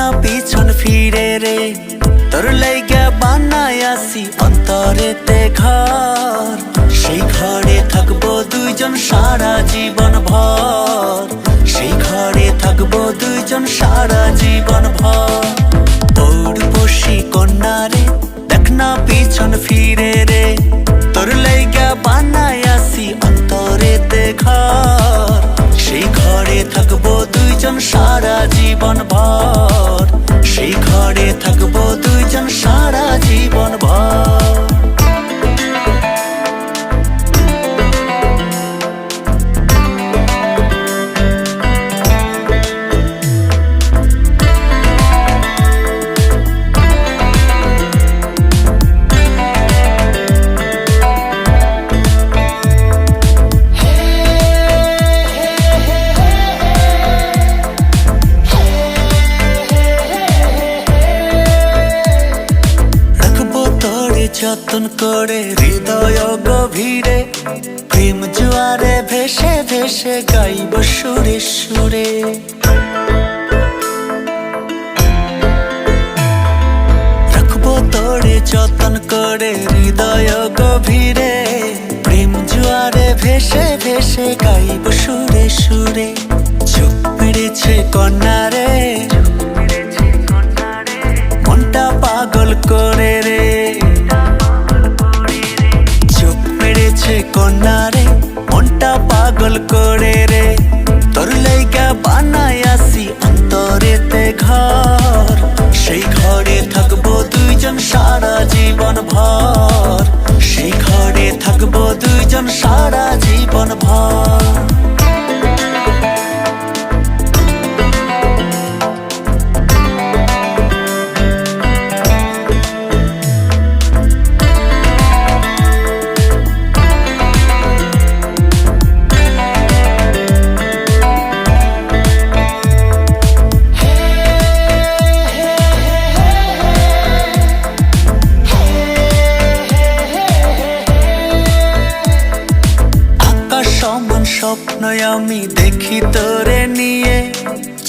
না পিছন ফিরে রে, তোর লাইগা বানাই আসি অন্তরেতে ঘর। সেই ঘরে থাকবো দুইজন সারা জীবন ভর, সেই ঘরে থাকবো দুইজন সারা জীবন ভর। পৌরবশী কন্যা রে, দেখ না পিছন ফিরে রে, তোর লাইগা বানাই আসি অন্তরেতে ঘর। সেই ঘরে থাকবো দুইজন সারা জীবন ভর, সেই ঘরে থাকবো দুইজন সারা জীবন ভর। যতন করে হৃদয় গভীরে, প্রেম জোয়ারে ভেসে ভেসে গাইব সুরে সুরে। রাখবো তোরে যতন করে হৃদয় গভীরে, প্রেম জোয়ারে ভেসে ভেসে গাইব সুরে সুরে। চোখ মেরেছে কন্যা রে, মনটা পাগল করে রে। কন্যা রে, মনটা পাগল করে রে, তোর লাইগা বানাই আসি অন্তরেতে ঘর। সেই ঘরে থাকবো দুইজন সারা জীবন ভর, সেই ঘরে থাকবো দুইজন সারা জীবন ভর। স্বপ্ন আমি দেখি তোরে নিয়ে,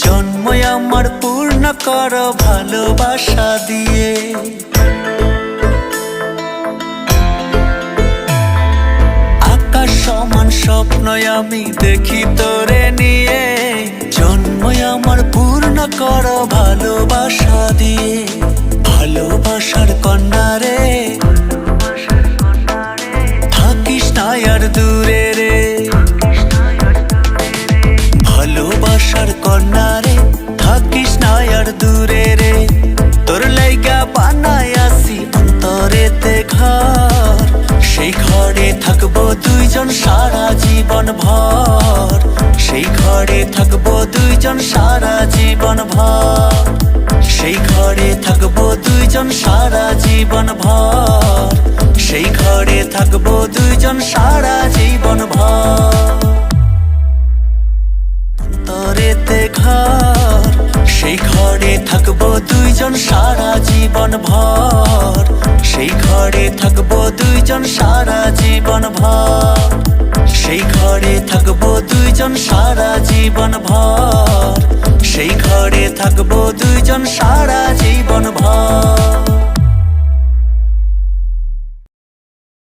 জন্ম আমার পূর্ণ কর ভালোবাসা দিয়ে। আকাশ সমান স্বপ্ন আমি দেখি তোরে নিয়ে, জন্ম আমার পূর্ণ কর ভালোবাসা দিয়ে। ভালোবাসার কন্যা রে, থাকিস না আর দূরে রে। ভালোবাসার কন্যা রে, থাকিস না আর দূরে রে, তোর লাইগা বানাই আসি অন্তরেতে ঘর। সেই ঘরে থাকবো দুইজন সারা জীবন ভর, সেই ঘরে থাকবো দুইজন সারা জীবন ভর, সেই ঘরে থাকবো দুইজন সারা জীবন ভর, সেই ঘরে থাকবো দুইজন সারা জীবন ভর। অন্তরেতে ঘর, সেই ঘরে থাকবো দুইজন সারা জীবন ভর, সেই ঘরে থাকবো দুইজন সারা জীবন ভর, সেই ঘরে থাকবো দুইজন সারা জীবন ভর, সেই ঘরে থাকবো দুইজন সারা জীবন ভর।